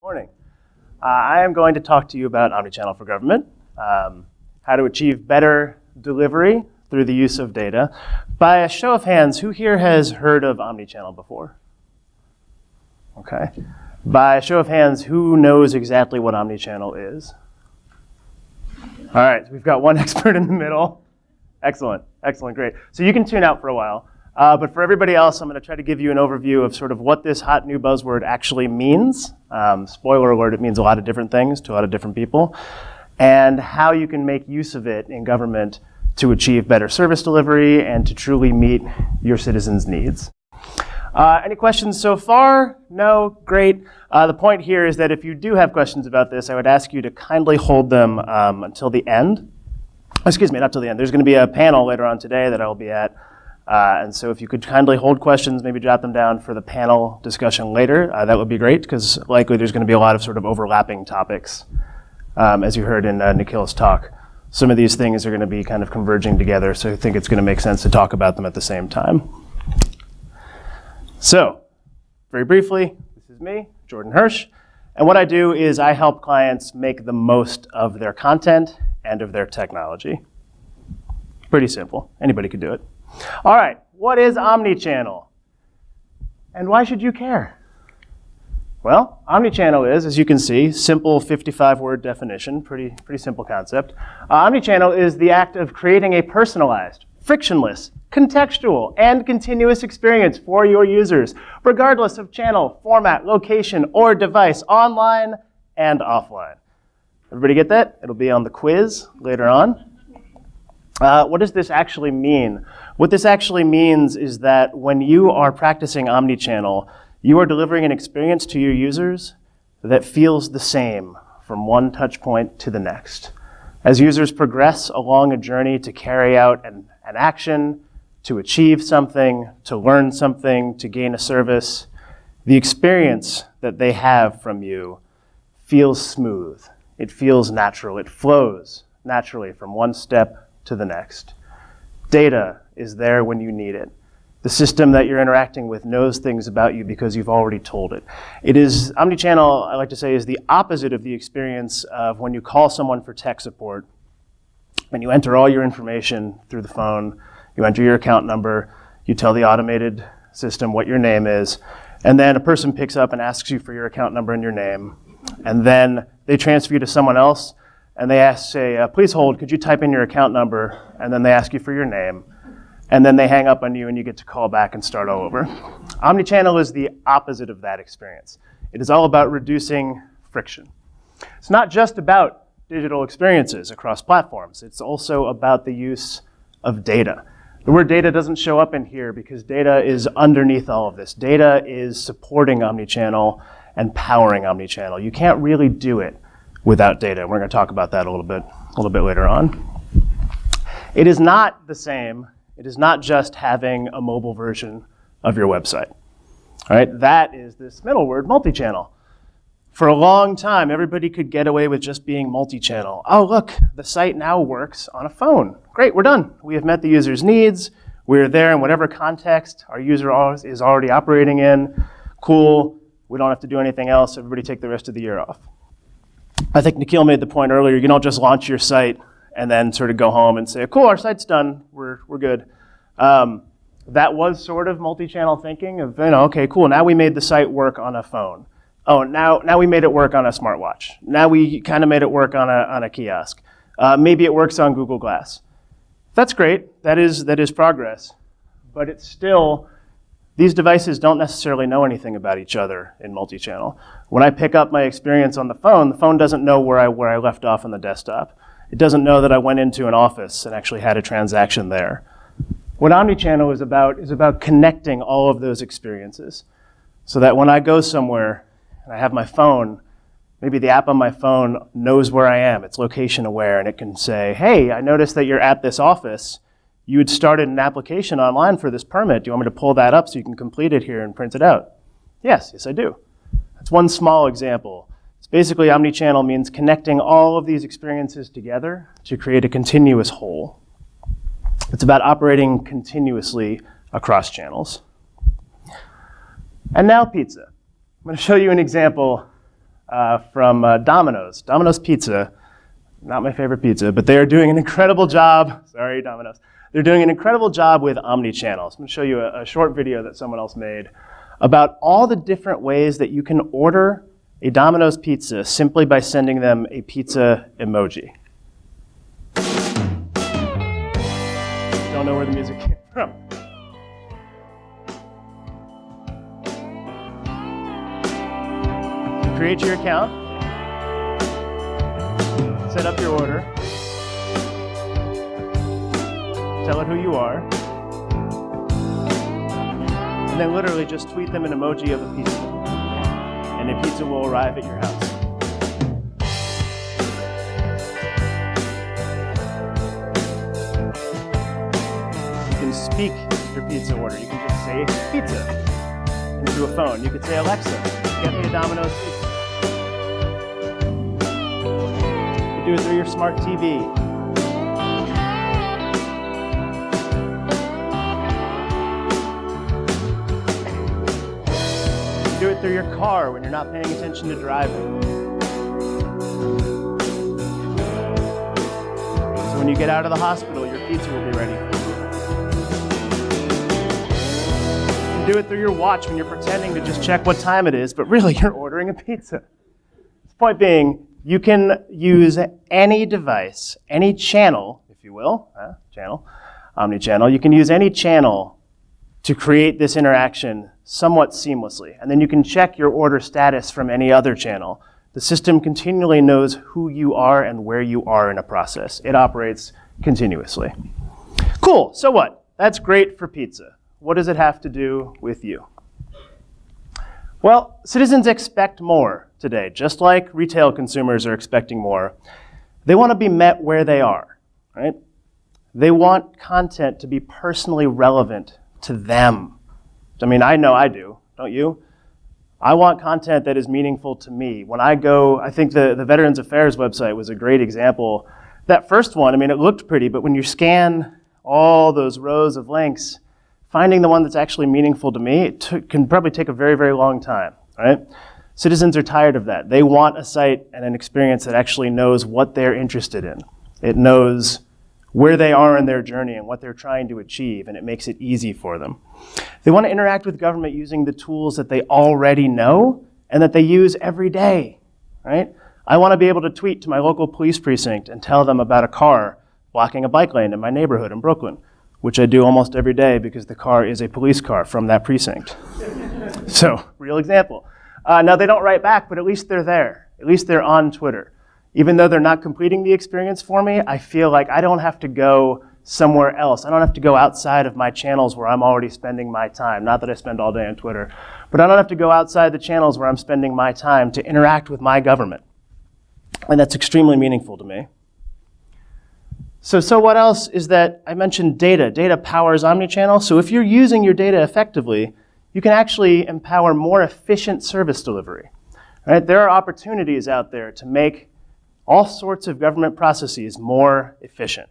Morning. I am going to talk to you about OmniChannel for Government, how to achieve better delivery through the use of data. By a show of hands, who here has heard of OmniChannel before? Okay. By a show of hands, who knows exactly what OmniChannel is? All right, we've got one expert in the middle. Excellent, excellent, great. So you can tune out for a while. But for everybody else, I'm going to try to give you an overview of sort of what this hot new buzzword actually means. Spoiler alert, it means a lot of different things to a lot of different people. And how you can make use of it in government to achieve better service delivery and to truly meet your citizens' needs. Any questions so far? No? Great. The point here is that if you do have questions about this, I would ask you to kindly hold them until the end. Excuse me, not till the end. There's going to be a panel later on today that I'll be at. And so if you could kindly hold questions, maybe jot them down for the panel discussion later, that would be great, because likely there's going to be a lot of sort of overlapping topics, as you heard in Nikhil's talk. Some of these things are going to be kind of converging together, so I think it's going to make sense to talk about them at the same time. So, very briefly, this is me, Jordan Hirsch, and what I do is I help clients make the most of their content and of their technology. Pretty simple. Anybody could do it. All right, what is OmniChannel? And why should you care? Well, OmniChannel is, as you can see, simple 55-word definition, pretty simple concept. OmniChannel is the act of creating a personalized, frictionless, contextual, and continuous experience for your users, regardless of channel, format, location, or device, online and offline. Everybody get that? It'll be on the quiz later on. What does this actually mean? What this actually means is that when you are practicing OmniChannel, you are delivering an experience to your users that feels the same from one touch point to the next. As users progress along a journey to carry out an action, to achieve something, to learn something, to gain a service, the experience that they have from you feels smooth. It feels natural. It flows naturally from one step to the next. Data is there when you need it. The system that you're interacting with knows things about you because you've already told it. OmniChannel, I like to say, is the opposite of the experience of when you call someone for tech support and you enter all your information through the phone, you enter your account number, you tell the automated system what your name is, and then a person picks up and asks you for your account number and your name, and then they transfer you to someone else, and they say, please hold, could you type in your account number? And then they ask you for your name. And then they hang up on you and you get to call back and start all over. OmniChannel is the opposite of that experience. It is all about reducing friction. It's not just about digital experiences across platforms. It's also about the use of data. The word data doesn't show up in here because data is underneath all of this. Data is supporting OmniChannel and powering OmniChannel. You can't really do it without data. We're going to talk about that a little bit later on. It is not the same. It is not just having a mobile version of your website. All right, that is this middle word, multi-channel. For a long time, everybody could get away with just being multi-channel. Oh, look, the site now works on a phone. Great, we're done. We have met the user's needs. We're there in whatever context our user is already operating in. Cool, we don't have to do anything else. Everybody take the rest of the year off. I think Nikhil made the point earlier, you don't just launch your site and then sort of go home and say, cool, our site's done, we're good. That was sort of multi-channel thinking of, okay, cool, now we made the site work on a phone. Oh, now we made it work on a smartwatch. Now we kind of made it work on a kiosk. Maybe it works on Google Glass. That's great, that is progress, but it's still, these devices don't necessarily know anything about each other in multi-channel. When I pick up my experience on the phone doesn't know where I left off on the desktop. It doesn't know that I went into an office and actually had a transaction there. What OmniChannel is about connecting all of those experiences so that when I go somewhere and I have my phone, maybe the app on my phone knows where I am. It's location aware, and it can say, hey, I noticed that you're at this office. You had started an application online for this permit. Do you want me to pull that up so you can complete it here and print it out? Yes, I do. That's one small example. It's basically OmniChannel means connecting all of these experiences together to create a continuous whole. It's about operating continuously across channels. And now pizza. I'm going to show you an example from Domino's. Domino's Pizza, not my favorite pizza, but they are doing an incredible job. Sorry, Domino's. They're doing an incredible job with OmniChannel. So I'm going to show you a short video that someone else made about all the different ways that you can order a Domino's pizza simply by sending them a pizza emoji. Don't know where the music came from. You create your account, set up your order, tell it who you are, and then literally just tweet them an emoji of a pizza, and a pizza will arrive at your house. You can speak your pizza order. You can just say pizza into a phone. You could say, Alexa, get me a Domino's pizza. You do it through your smart TV. You do it through your car when you're not paying attention to driving. So when you get out of the hospital, your pizza will be ready for you. You can do it through your watch when you're pretending to just check what time it is, but really you're ordering a pizza. The point being, you can use any device, any channel, if you will, OmniChannel. You can use any channel to create this interaction somewhat seamlessly. And then you can check your order status from any other channel. The system continually knows who you are and where you are in a process. It operates continuously. Cool, so what? That's great for pizza. What does it have to do with you? Well, citizens expect more today, just like retail consumers are expecting more. They want to be met where they are, right? They want content to be personally relevant to them. I mean, I know I do, don't you? I want content that is meaningful to me. When I go, I think the Veterans Affairs website was a great example. That first one, I mean, it looked pretty, but when you scan all those rows of links, finding the one that's actually meaningful to me, can probably take a very, very long time, right? Citizens are tired of that. They want a site and an experience that actually knows what they're interested in. It knows where they are in their journey and what they're trying to achieve, and it makes it easy for them. They want to interact with government using the tools that they already know and that they use every day, right? I want to be able to tweet to my local police precinct and tell them about a car blocking a bike lane in my neighborhood in Brooklyn, which I do almost every day because the car is a police car from that precinct. So, real example. Now, they don't write back, but at least they're there. At least they're on Twitter. Even though they're not completing the experience for me, I feel like I don't have to go somewhere else. I don't have to go outside of my channels where I'm already spending my time. Not that I spend all day on Twitter, but I don't have to go outside the channels where I'm spending my time to interact with my government. And that's extremely meaningful to me. So what else is that I mentioned data. Data powers OmniChannel. So if you're using your data effectively, you can actually empower more efficient service delivery. Right? There are opportunities out there to make all sorts of government processes more efficient.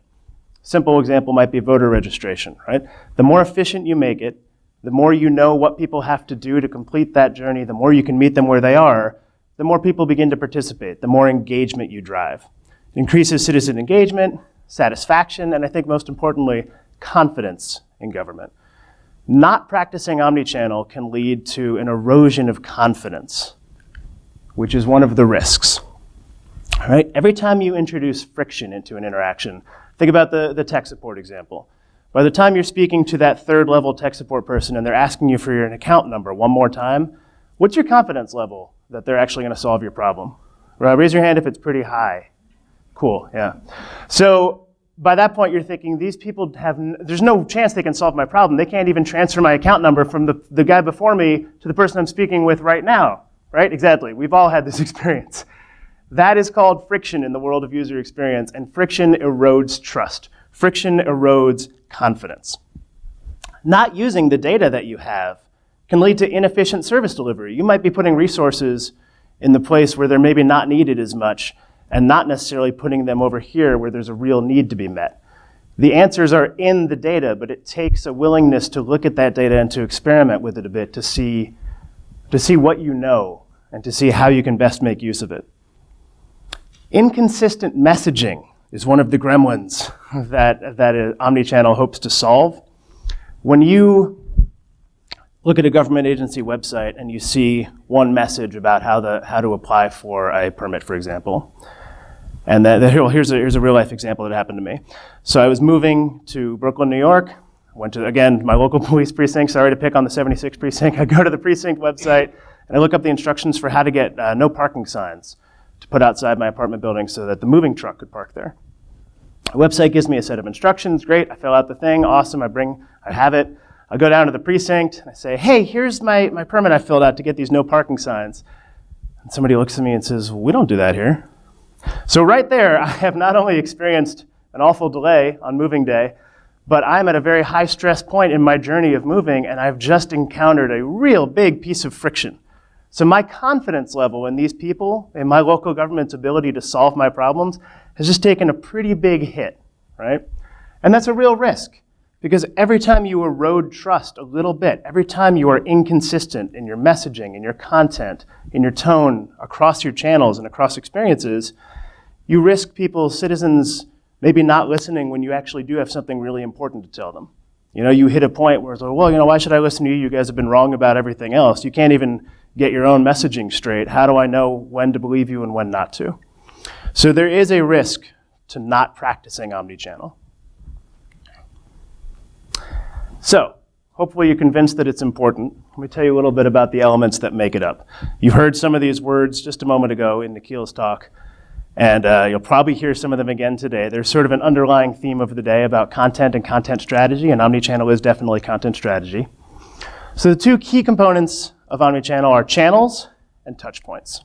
Simple example might be voter registration, right? The more efficient you make it, the more you know what people have to do to complete that journey, the more you can meet them where they are, the more people begin to participate, the more engagement you drive. It increases citizen engagement, satisfaction, and I think most importantly, confidence in government. Not practicing OmniChannel can lead to an erosion of confidence, which is one of the risks. All right? Every time you introduce friction into an interaction, think about the tech support example. By the time you're speaking to that third-level tech support person and they're asking you for your account number one more time, what's your confidence level that they're actually going to solve your problem? Raise your hand if it's pretty high. Cool, yeah. So by that point, you're thinking, these people there's no chance they can solve my problem. They can't even transfer my account number from the guy before me to the person I'm speaking with right now, right? Exactly, we've all had this experience. That is called friction in the world of user experience, and friction erodes trust. Friction erodes confidence. Not using the data that you have can lead to inefficient service delivery. You might be putting resources in the place where they're maybe not needed as much, and not necessarily putting them over here where there's a real need to be met. The answers are in the data, but it takes a willingness to look at that data and to experiment with it a bit to see what you know and to see how you can best make use of it. Inconsistent messaging is one of the gremlins that OmniChannel hopes to solve. When you look at a government agency website and you see one message about how to apply for a permit, for example, and here's a real life example that happened to me. So I was moving to Brooklyn, New York. Went to, again, my local police precinct. Sorry to pick on the 76th precinct. I go to the precinct website and I look up the instructions for how to get no parking signs to put outside my apartment building so that the moving truck could park there. The website gives me a set of instructions. Great, I fill out the thing. Awesome, I have it. I go down to the precinct and I say, hey, here's my permit I filled out to get these no parking signs. And somebody looks at me and says, we don't do that here. So right there, I have not only experienced an awful delay on moving day, but I'm at a very high stress point in my journey of moving, and I've just encountered a real big piece of friction. So my confidence level in these people, in my local government's ability to solve my problems, has just taken a pretty big hit, right? And that's a real risk, because every time you erode trust a little bit, every time you are inconsistent in your messaging, in your content, in your tone, across your channels and across experiences, you risk citizens, maybe not listening when you actually do have something really important to tell them. You know, you hit a point where it's like, well, why should I listen to you? You guys have been wrong about everything else. You can't even get your own messaging straight. How do I know when to believe you and when not to? So there is a risk to not practicing OmniChannel. So hopefully you're convinced that it's important. Let me tell you a little bit about the elements that make it up. You heard some of these words just a moment ago in Nikhil's talk. And you'll probably hear some of them again today. There's sort of an underlying theme of the day about content and content strategy, and OmniChannel is definitely content strategy. So the two key components of OmniChannel are channels and touchpoints.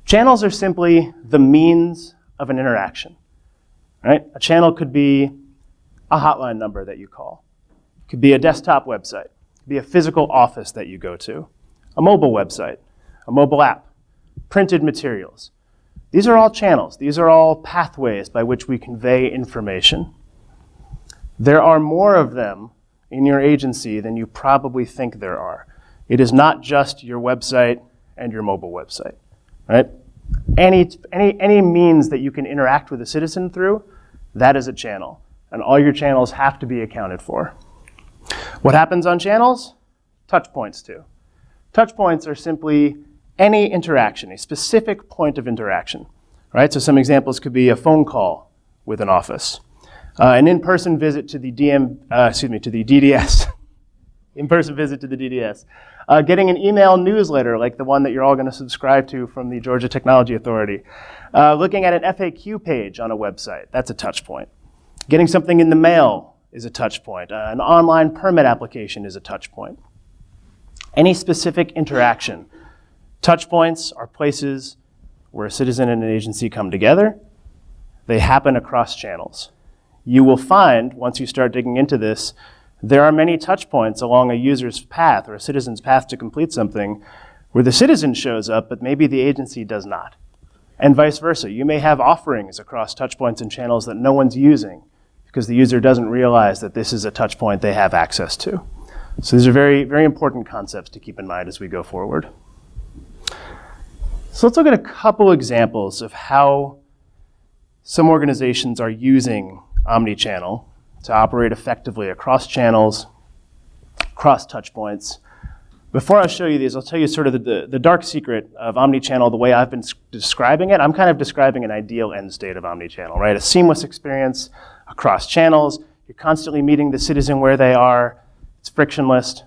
Channels are simply the means of an interaction, right? A channel could be a hotline number that you call. It could be a desktop website. It could be a physical office that you go to, a mobile website, a mobile app, printed materials. These are all channels. These are all pathways by which we convey information. There are more of them in your agency than you probably think there are. It is not just your website and your mobile website, right? Any means that you can interact with a citizen through, that is a channel. And all your channels have to be accounted for. What happens on channels? Touch points too. Touch points are simply any interaction, a specific point of interaction, right? So some examples could be a phone call with an office, an in-person visit to the DDS, in-person visit to the DDS, getting an email newsletter like the one that you're all going to subscribe to from the Georgia Technology Authority, looking at an FAQ page on a website, that's a touch point. Getting something in the mail is a touch point. An online permit application is a touch point. Any specific interaction. Touch points are places where a citizen and an agency come together. They happen across channels. You will find, once you start digging into this, there are many touch points along a user's path or a citizen's path to complete something where the citizen shows up, but maybe the agency does not. And vice versa. You may have offerings across touch points and channels that no one's using because the user doesn't realize that this is a touch point they have access to. So these are very, very important concepts to keep in mind as we go forward. So let's look at a couple examples of how some organizations are using OmniChannel to operate effectively across channels, across touch points. Before I show you these, I'll tell you sort of the dark secret of OmniChannel, the way I've been describing it. I'm kind of describing an ideal end state of OmniChannel, right? A seamless experience across channels. You're constantly meeting the citizen where they are. It's frictionless.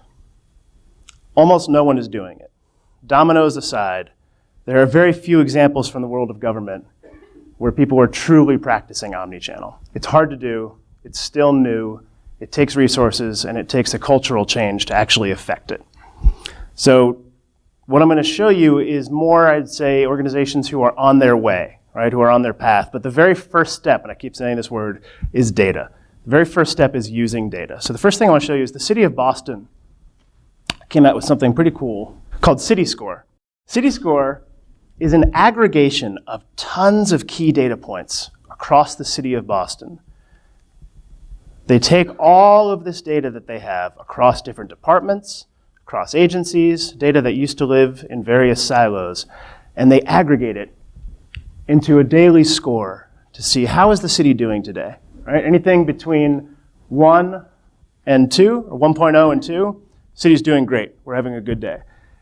Almost no one is doing it. Dominoes aside, there are very few examples from the world of government where people are truly practicing OmniChannel. It's hard to do. It's still new. It takes resources, and it takes a cultural change to actually affect it. So what I'm going to show you is more, I'd say, organizations who are on their way, right, who are on their path. But the very first step, and I keep saying this word, is data. The very first step is using data. So the first thing I want to show you is the city of Boston came out with something pretty cool called CityScore. CityScore is an aggregation of tons of key data points across the city of Boston. They take all of this data that they have across different departments, across agencies, data that used to live in various silos, and they aggregate it into a daily score to see how is the city doing today, right? Anything between 1 and 2, or 1.0 and 2, city's doing great, we're having a good day.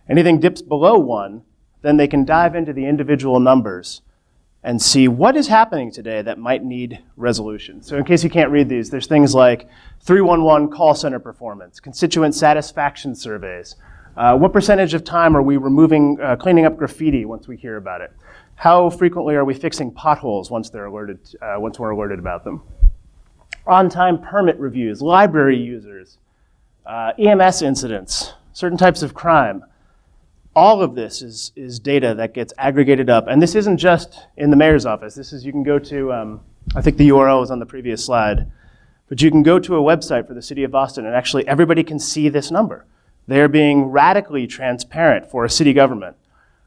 Anything dips below 1, then they can dive into the individual numbers and see what is happening today that might need resolution. So in case you can't read these, there's things like 311 call center performance, constituent satisfaction surveys, what percentage of time are we removing, cleaning up graffiti once we hear about it? How frequently are we fixing potholes once we're alerted about them? On-time permit reviews, library users, EMS incidents, certain types of crime. All of this is data that gets aggregated up. And this isn't just in the mayor's office. This is, you can go to, I think the URL was on the previous slide, but you can go to a website for the city of Boston and actually everybody can see this number. They're being radically transparent for a city government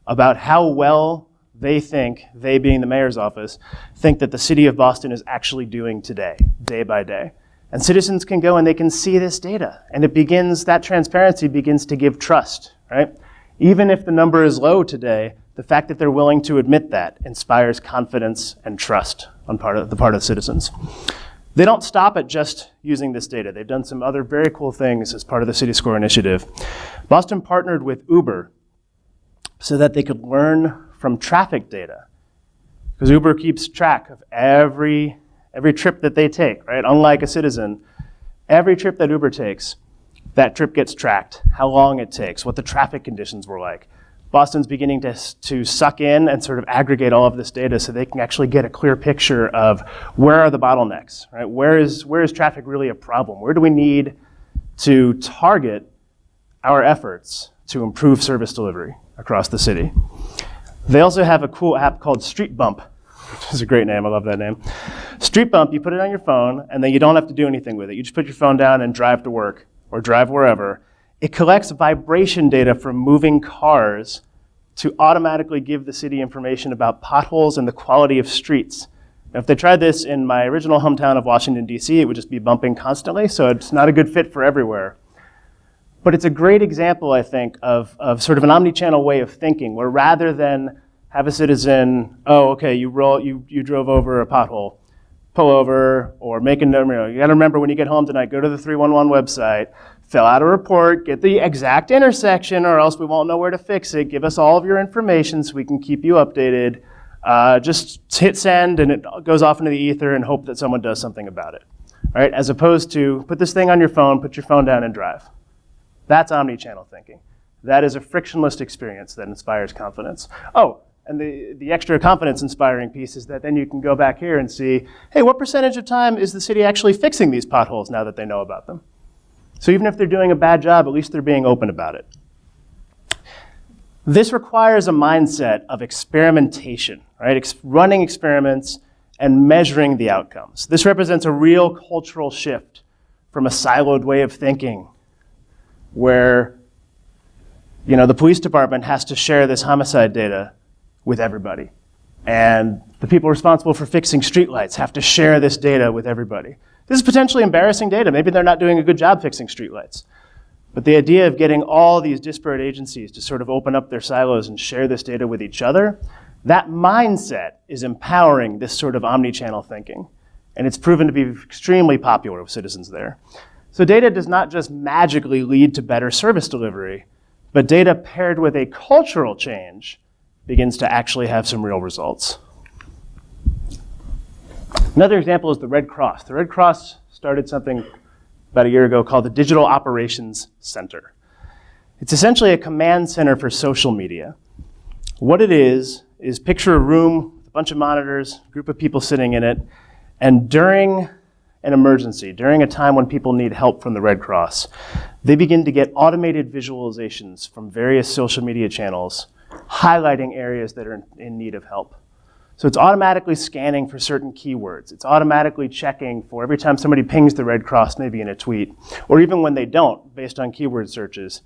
about how well they think, they being the mayor's office, think that the city of Boston is actually doing today, day by day. And citizens can go and they can see this data. And it begins, that transparency begins to give trust, right? Even if the number is low today, the fact that they're willing to admit that inspires confidence and trust on the part of citizens. They don't stop at just using this data. They've done some other very cool things as part of the City Score initiative. Boston partnered with Uber so that they could learn from traffic data. Because Uber keeps track of every trip that they take, right? Unlike a citizen, every trip that Uber takes, that trip gets tracked, how long it takes, what the traffic conditions were like. Boston's beginning to suck in and sort of aggregate all of this data so they can actually get a clear picture of where are the bottlenecks, right? Where is traffic really a problem? Where do we need to target our efforts to improve service delivery across the city? They also have a cool app called Street Bump, which is a great name, I love that name. Street Bump, you put it on your phone and then you don't have to do anything with it. You just put your phone down and drive to work or drive wherever. It collects vibration data from moving cars to automatically give the city information about potholes and the quality of streets. Now, if they tried this in my original hometown of Washington, D.C., it would just be bumping constantly, so it's not a good fit for everywhere. But it's a great example, I think, of sort of an omni-channel way of thinking, where rather than have a citizen, oh, okay, you drove over a pothole, pull over, or make a note. You gotta remember when you get home tonight, go to the 311 website, fill out a report, get the exact intersection or else we won't know where to fix it. Give us all of your information so we can keep you updated. Just hit send and it goes off into the ether and hope that someone does something about it. All right? As opposed to put this thing on your phone, put your phone down and drive. That's omni-channel thinking. That is a frictionless experience that inspires confidence. Oh, and the extra confidence inspiring piece is that then you can go back here and see, hey, what percentage of time is the city actually fixing these potholes now that they know about them? So even if they're doing a bad job, at least they're being open about it. This requires a mindset of experimentation, right? Running experiments and measuring the outcomes. This represents a real cultural shift from a siloed way of thinking where, you know, the police department has to share this homicide data with everybody. And the people responsible for fixing streetlights have to share this data with everybody. This is potentially embarrassing data. Maybe they're not doing a good job fixing streetlights. But the idea of getting all these disparate agencies to sort of open up their silos and share this data with each other, that mindset is empowering this sort of omni-channel thinking. And it's proven to be extremely popular with citizens there. So data does not just magically lead to better service delivery, but data paired with a cultural change begins to actually have some real results. Another example is the Red Cross. The Red Cross started something about a year ago called the Digital Operations Center. It's essentially a command center for social media. What it is picture a room with a bunch of monitors, a group of people sitting in it, and during an emergency, during a time when people need help from the Red Cross, they begin to get automated visualizations from various social media channels highlighting areas that are in need of help. So it's automatically scanning for certain keywords. It's automatically checking for every time somebody pings the Red Cross, maybe in a tweet, or even when they don't, based on keyword searches,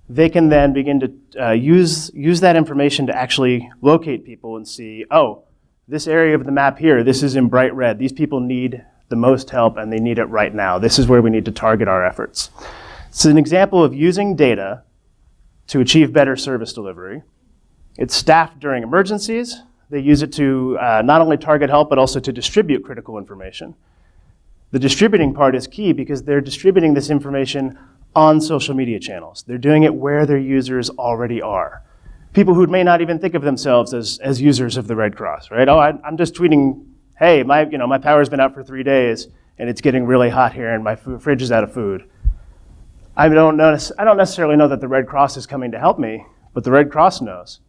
they can then begin to use that information to actually locate people and see, oh, this area of the map here, this is in bright red. These people need the most help and they need it right now. This is where we need to target our efforts. It's an example of using data to achieve better service delivery. It's staffed during emergencies. They use it to not only target help, but also to distribute critical information. The distributing part is key because they're distributing this information on social media channels. They're doing it where their users already are. People who may not even think of themselves as users of the Red Cross, right? Oh, I'm just tweeting, hey, my power's been out for 3 days and it's getting really hot here and my fridge is out of food. I don't necessarily know that the Red Cross is coming to help me, but the Red Cross knows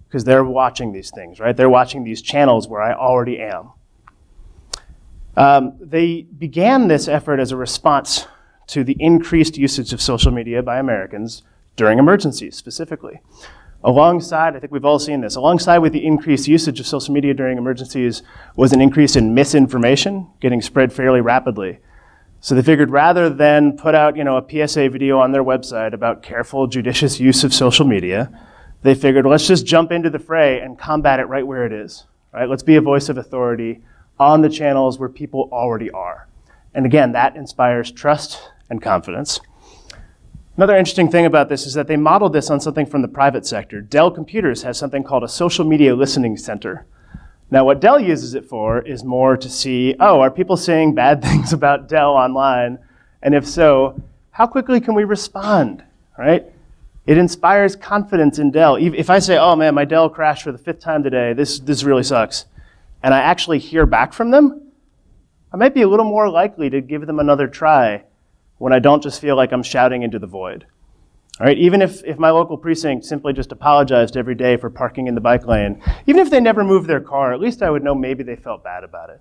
because they're watching these things, right? They're watching these channels where I already am. They began this effort as a response to the increased usage of social media by Americans during emergencies specifically. Alongside, I think we've all seen this, alongside with the increased usage of social media during emergencies was an increase in misinformation getting spread fairly rapidly. So they figured rather than put out, a PSA video on their website about careful, judicious use of social media, they figured, let's just jump into the fray and combat it right where it is, right? Let's be a voice of authority on the channels where people already are. And again, that inspires trust and confidence. Another interesting thing about this is that they modeled this on something from the private sector. Dell Computers has something called a social media listening center. Now, what Dell uses it for is more to see, are people saying bad things about Dell online? And if so, how quickly can we respond, right? It inspires confidence in Dell. If I say, oh man, my Dell crashed for the 5th time today, this really sucks, and I actually hear back from them, I might be a little more likely to give them another try when I don't just feel like I'm shouting into the void. All right, even if my local precinct simply just apologized every day for parking in the bike lane, even if they never moved their car, at least I would know maybe they felt bad about it.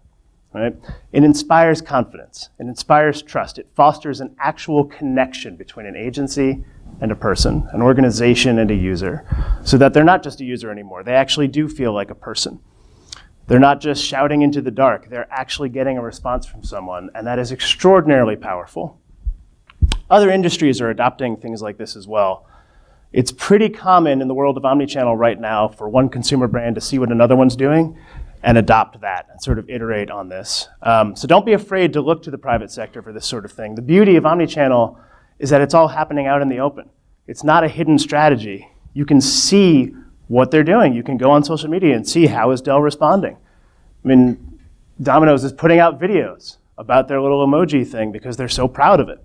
Right? It inspires confidence. It inspires trust. It fosters an actual connection between an agency and a person, an organization and a user, so that they're not just a user anymore. They actually do feel like a person. They're not just shouting into the dark. They're actually getting a response from someone, and that is extraordinarily powerful. Other industries are adopting things like this as well. It's pretty common in the world of omnichannel right now for one consumer brand to see what another one's doing and adopt that and sort of iterate on this. So don't be afraid to look to the private sector for this sort of thing. The beauty of omnichannel is that it's all happening out in the open. It's not a hidden strategy. You can see what they're doing. You can go on social media and see how is Dell responding. I mean, Domino's is putting out videos about their little emoji thing because they're so proud of it.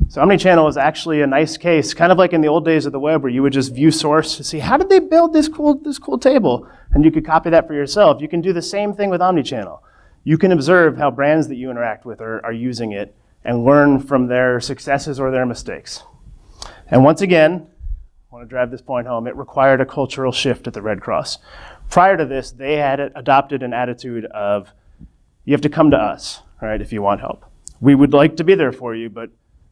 So OmniChannel is actually a nice case, kind of like in the old days of the web where you would just view source to see how did they build this cool table, and you could copy that for yourself. You can do the same thing with OmniChannel. You can observe how brands that you interact with are using it and learn from their successes or their mistakes. And once again, I want to drive this point home, it required a cultural shift at the Red Cross. Prior to this, they had adopted an attitude of, you have to come to us, right, if you want help. We would like to be there for you, but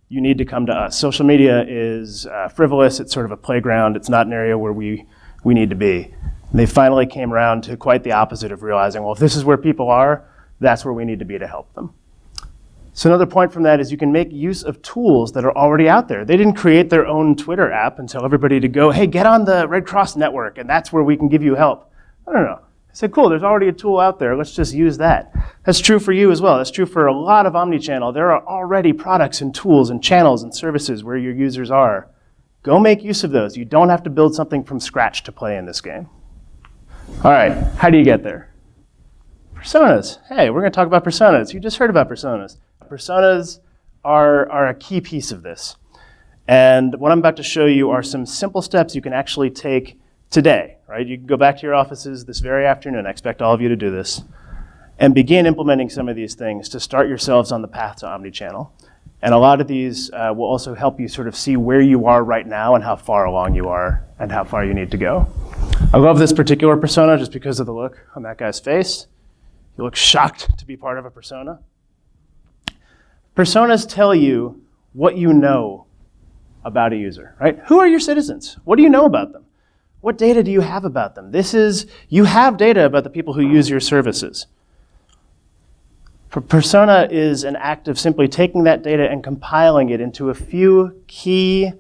you need to come to us. Social media is frivolous. It's sort of a playground. It's not an area where we need to be. And they finally came around to quite the opposite of realizing, well, if this is where people are, that's where we need to be to help them. So another point from that is you can make use of tools that are already out there. They didn't create their own Twitter app and tell everybody to go, hey, get on the Red Cross network, and that's where we can give you help. I don't know. I said, cool, there's already a tool out there. Let's just use that. That's true for you as well. That's true for a lot of omnichannel. There are already products and tools and channels and services where your users are. Go make use of those. You don't have to build something from scratch to play in this game. All right, how do you get there? Personas. Hey, we're going to talk about personas. You just heard about personas. Personas are a key piece of this. And what I'm about to show you are some simple steps you can actually take today, right? You can go back to your offices this very afternoon. I expect all of you to do this. And begin implementing some of these things to start yourselves on the path to omnichannel. And a lot of these will also help you sort of see where you are right now and how far along you are and how far you need to go. I love this particular persona just because of the look on that guy's face. He looks shocked to be part of a persona. Personas tell you what you know about a user, right? Who are your citizens? What do you know about them? What data do you have about them? You have data about the people who use your services. Persona is an act of simply taking that data and compiling it into a few key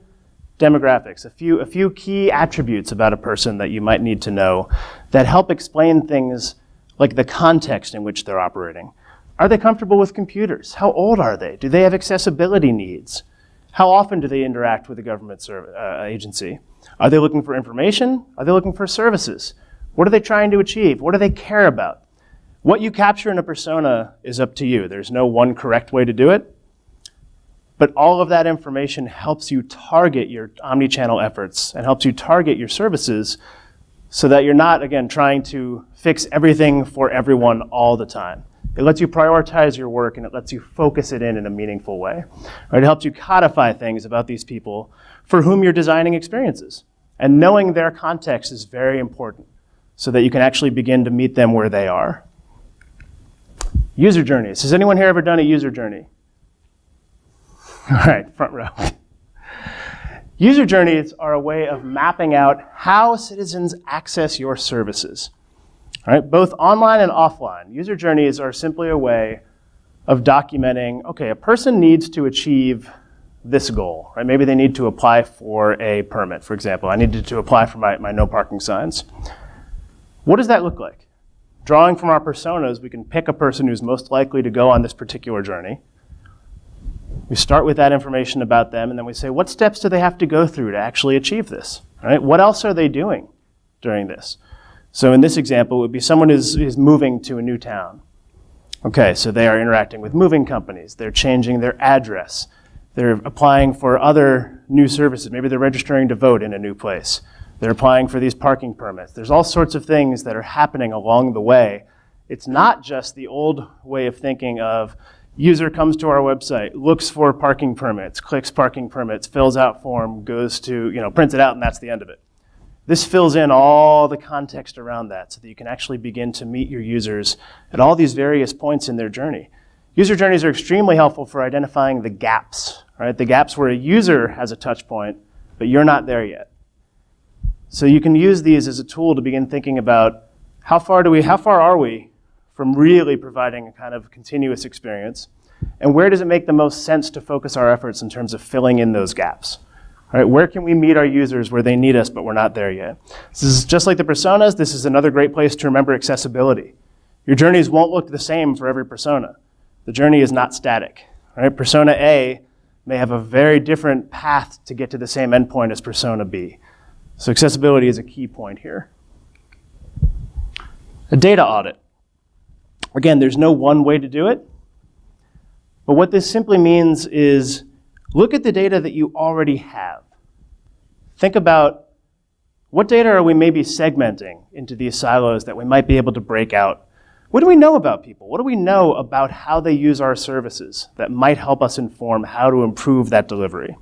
demographics, a few key attributes about a person that you might need to know that help explain things like the context in which they're operating. Are they comfortable with computers? How old are they? Do they have accessibility needs? How often do they interact with a government agency? Are they looking for information? Are they looking for services? What are they trying to achieve? What do they care about? What you capture in a persona is up to you. There's no one correct way to do it. But all of that information helps you target your omnichannel efforts and helps you target your services so that you're not, again, trying to fix everything for everyone all the time. It lets you prioritize your work and it lets you focus it in a meaningful way. Right? It helps you codify things about these people for whom you're designing experiences. And knowing their context is very important so that you can actually begin to meet them where they are. User journeys. Has anyone here ever done a user journey? All right, front row. User journeys are a way of mapping out how citizens access your services. All right, both online and offline. User journeys are simply a way of documenting, okay, a person needs to achieve this goal, right? Maybe they need to apply for a permit, for example. I needed to apply for my no parking signs. What does that look like? Drawing from our personas, we can pick a person who's most likely to go on this particular journey. We start with that information about them, and then we say, what steps do they have to go through to actually achieve this? Right? What else are they doing during this? So in this example, it would be someone who's moving to a new town. Okay, so they are interacting with moving companies. They're changing their address. They're applying for other new services. Maybe they're registering to vote in a new place. They're applying for these parking permits. There's all sorts of things that are happening along the way. It's not just the old way of thinking of user comes to our website, looks for parking permits, clicks parking permits, fills out form, goes to, prints it out, and that's the end of it. This fills in all the context around that so that you can actually begin to meet your users at all these various points in their journey. User journeys are extremely helpful for identifying the gaps, right? The gaps where a user has a touch point, but you're not there yet. So you can use these as a tool to begin thinking about how far are we from really providing a kind of continuous experience, and where does it make the most sense to focus our efforts in terms of filling in those gaps? All right, where can we meet our users where they need us, but we're not there yet? This is just like the personas. This is another great place to remember accessibility. Your journeys won't look the same for every persona. The journey is not static. All right? Persona A may have a very different path to get to the same endpoint as persona B. So accessibility is a key point here. A data audit. Again, there's no one way to do it, but what this simply means is look at the data that you already have. Think about what data are we maybe segmenting into these silos that we might be able to break out. What do we know about people? What do we know about how they use our services that might help us inform how to improve that delivery?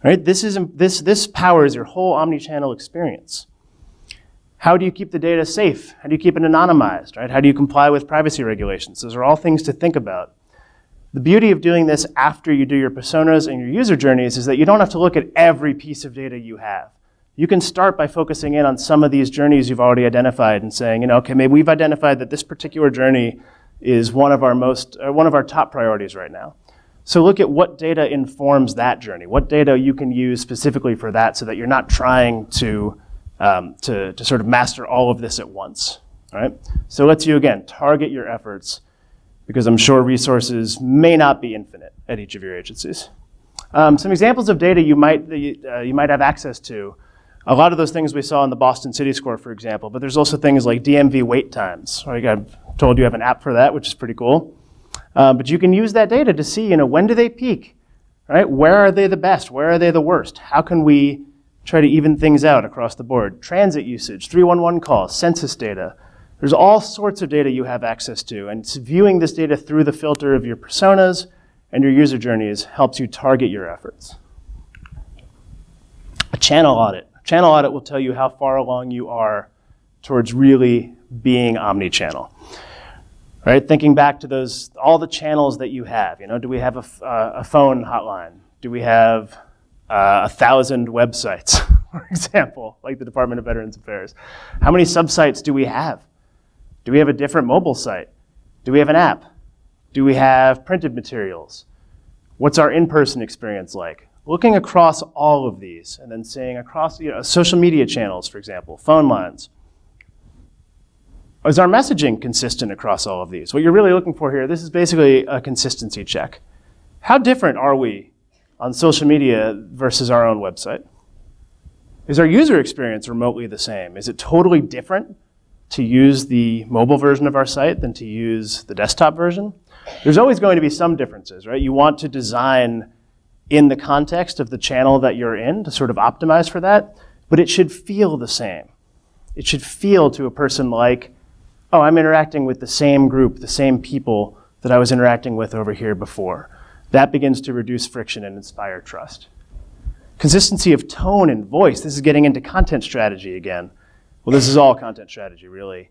Right? This powers your whole omnichannel experience. How do you keep the data safe? How do you keep it anonymized? Right? How do you comply with privacy regulations? Those are all things to think about. The beauty of doing this after you do your personas and your user journeys is that you don't have to look at every piece of data you have. You can start by focusing in on some of these journeys you've already identified and saying, okay, maybe we've identified that this particular journey is one of our top priorities right now. So look at what data informs that journey, what data you can use specifically for that so that you're not trying to sort of master all of this at once, right? So it lets you, again, target your efforts because I'm sure resources may not be infinite at each of your agencies. Some examples of data you might have access to. A lot of those things we saw in the Boston City Score, for example, but there's also things like DMV wait times. Right? I've told you have an app for that, which is pretty cool. But you can use that data to see, when do they peak? Right? Where are they the best? Where are they the worst? How can we try to even things out across the board? Transit usage, 311 calls, census data. There's all sorts of data you have access to, and viewing this data through the filter of your personas and your user journeys helps you target your efforts. A channel audit. A channel audit will tell you how far along you are towards really being omni-channel. Right? Thinking back to all the channels that you have. Do we have a phone hotline? Do we have 1,000 websites, for example, like the Department of Veterans Affairs? How many subsites do we have? Do we have a different mobile site? Do we have an app? Do we have printed materials? What's our in-person experience like? Looking across all of these and then seeing across social media channels, for example, phone lines. Is our messaging consistent across all of these? What you're really looking for here, this is basically a consistency check. How different are we on social media versus our own website? Is our user experience remotely the same? Is it totally different to use the mobile version of our site than to use the desktop version? There's always going to be some differences, right? You want to design in the context of the channel that you're in to sort of optimize for that, but it should feel the same. It should feel to a person like, oh, I'm interacting with the same group, the same people that I was interacting with over here before. That begins to reduce friction and inspire trust. Consistency of tone and voice. This is getting into content strategy again. Well, this is all content strategy, really.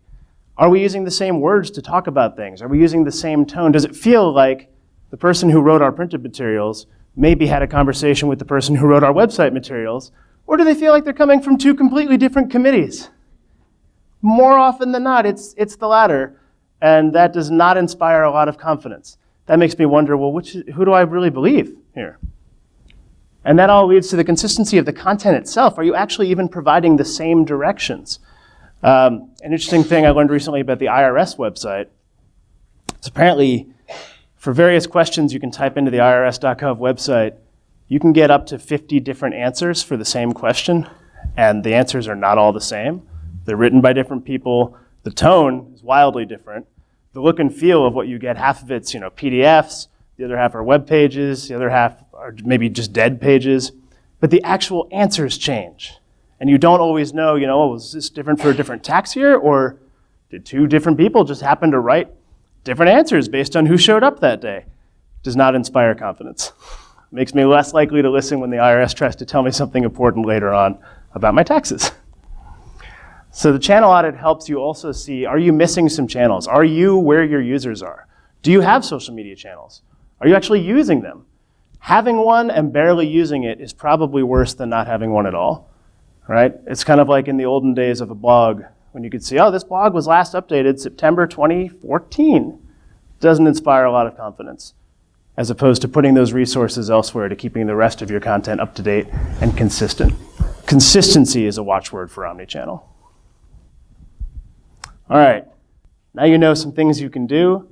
Are we using the same words to talk about things? Are we using the same tone? Does it feel like the person who wrote our printed materials maybe had a conversation with the person who wrote our website materials? Or do they feel like they're coming from two completely different committees? More often than not, it's the latter, and that does not inspire a lot of confidence. That makes me wonder, well, who do I really believe here? And that all leads to the consistency of the content itself. Are you actually even providing the same directions? An interesting thing I learned recently about the IRS website is apparently for various questions you can type into the irs.gov website, you can get up to 50 different answers for the same question, and the answers are not all the same. They're written by different people. The tone is wildly different. The look and feel of what you get, half of it's PDFs, the other half are web pages, the other half are maybe just dead pages, but the actual answers change. And you don't always know, was this different for a different tax year, or did two different people just happen to write different answers based on who showed up that day? Does not inspire confidence. Makes me less likely to listen when the IRS tries to tell me something important later on about my taxes. So the channel audit helps you also see, are you missing some channels? Are you where your users are? Do you have social media channels? Are you actually using them? Having one and barely using it is probably worse than not having one at all, right? It's kind of like in the olden days of a blog, when you could see, oh, this blog was last updated September 2014. Doesn't inspire a lot of confidence, as opposed to putting those resources elsewhere to keeping the rest of your content up to date and consistent. Consistency is a watchword for OmniChannel. All right, now you know some things you can do.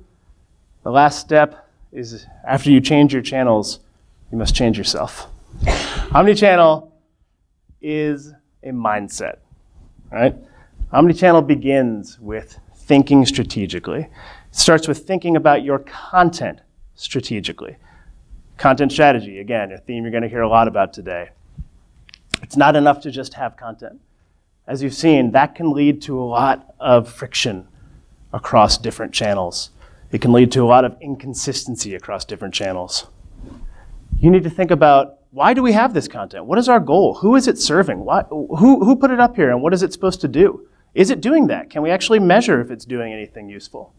The last step is after you change your channels, you must change yourself. OmniChannel is a mindset, right? OmniChannel begins with thinking strategically. It starts with thinking about your content strategically. Content strategy, again, a theme you're going to hear a lot about today. It's not enough to just have content. As you've seen, that can lead to a lot of friction across different channels. It can lead to a lot of inconsistency across different channels. You need to think about, why do we have this content? What is our goal? Who is it serving? Who put it up here, and what is it supposed to do? Is it doing that? Can we actually measure if it's doing anything useful?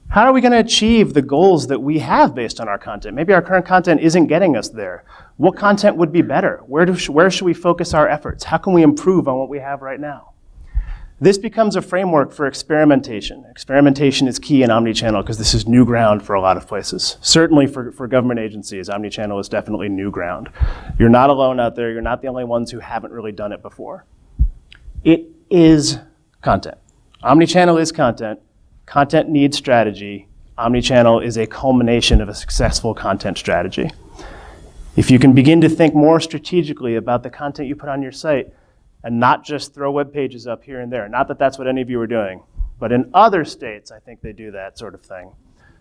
How are we going to achieve the goals that we have based on our content? Maybe our current content isn't getting us there. What content would be better? Where should we focus our efforts? How can we improve on what we have right now? This becomes a framework for experimentation. Experimentation is key in OmniChannel because this is new ground for a lot of places. Certainly for government agencies, OmniChannel is definitely new ground. You're not alone out there. You're not the only ones who haven't really done it before. It is content. OmniChannel is content. Content needs strategy. OmniChannel is a culmination of a successful content strategy. If you can begin to think more strategically about the content you put on your site and not just throw web pages up here and there, not that that's what any of you are doing, but in other states, I think they do that sort of thing.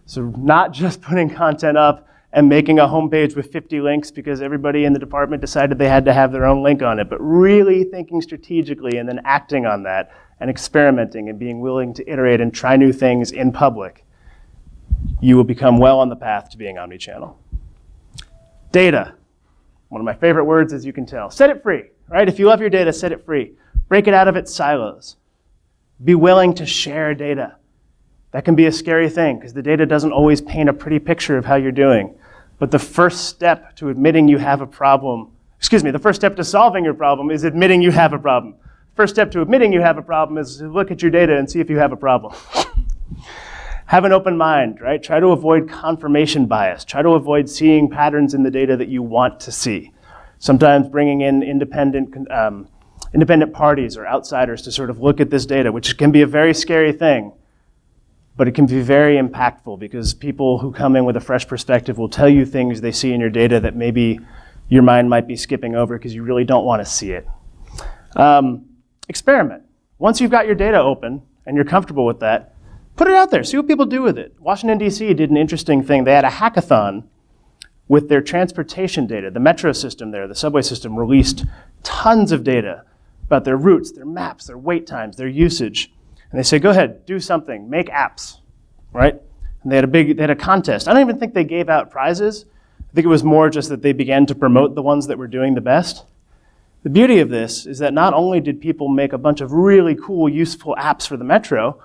So not just putting content up and making a homepage with 50 links because everybody in the department decided they had to have their own link on it, but really thinking strategically and then acting on that and experimenting and being willing to iterate and try new things in public, you will become well on the path to being OmniChannel. Data. One of my favorite words, as you can tell. Set it free, right? If you love your data, set it free. Break it out of its silos. Be willing to share data. That can be a scary thing because the data doesn't always paint a pretty picture of how you're doing. But the first step to admitting you have a problem, the first step to solving your problem is admitting you have a problem. First step to admitting you have a problem is to look at your data and see if you have a problem. Have an open mind, right? Try to avoid confirmation bias. Try to avoid seeing patterns in the data that you want to see. Sometimes bringing in independent parties or outsiders to sort of look at this data, which can be a very scary thing. but it can be very impactful because people who come in with a fresh perspective will tell you things they see in your data that maybe your mind might be skipping over because you really don't want to see it. Experiment. Once you've got your data open and you're comfortable with that, put it out there. See what people do with it. Washington, D.C. did an interesting thing. They had a hackathon with their transportation data. The metro system there, the subway system, released tons of data about their routes, their maps, their wait times, their usage. And they say, go ahead, do something, make apps, right? And they had a contest. I don't even think they gave out prizes. I think it was more just that they began to promote the ones that were doing the best. The beauty of this is that not only did people make a bunch of really cool, useful apps for the Metro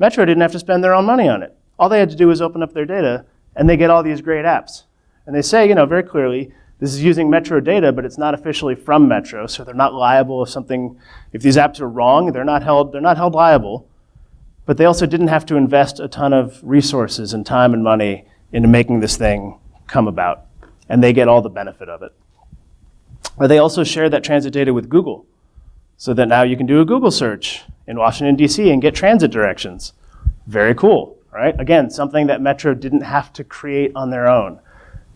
didn't have to spend their own money on it. All they had to do was open up their data, and they get all these great apps. And they say, very clearly, this is using Metro data, but it's not officially from Metro, so they're not liable if these apps are wrong, they're not held liable. But they also didn't have to invest a ton of resources and time and money into making this thing come about. And they get all the benefit of it. Or they also share that transit data with Google, so that now you can do a Google search in Washington, D.C. and get transit directions. Very cool, right? Again, something that Metro didn't have to create on their own.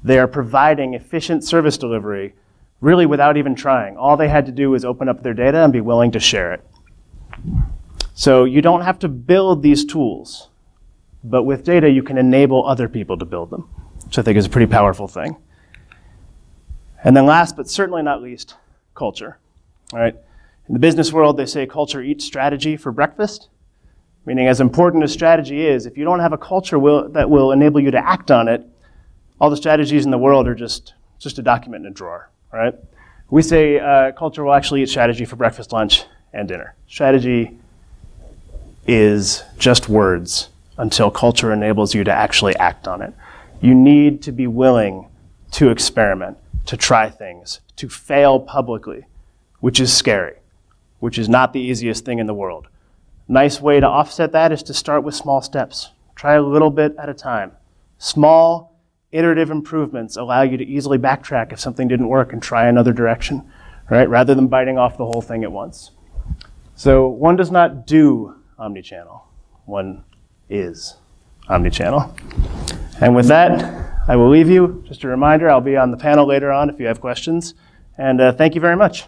They are providing efficient service delivery really without even trying. All they had to do was open up their data and be willing to share it. So you don't have to build these tools, but with data you can enable other people to build them, which I think is a pretty powerful thing. And then last, but certainly not least, culture. All right? In the business world, they say culture eats strategy for breakfast, meaning as important as strategy is, if you don't have a culture that will enable you to act on it, all the strategies in the world are just a document in a drawer. All right? We say culture will actually eat strategy for breakfast, lunch, and dinner. Strategy is just words until culture enables you to actually act on it. You need to be willing to experiment, to try things, to fail publicly, which is scary, which is not the easiest thing in the world. Nice way to offset that is to start with small steps. Try a little bit at a time. Small, iterative improvements allow you to easily backtrack if something didn't work and try another direction, right? Rather than biting off the whole thing at once. So one does not do OmniChannel. One is OmniChannel. And with that, I will leave you. Just a reminder, I'll be on the panel later on if you have questions. And thank you very much.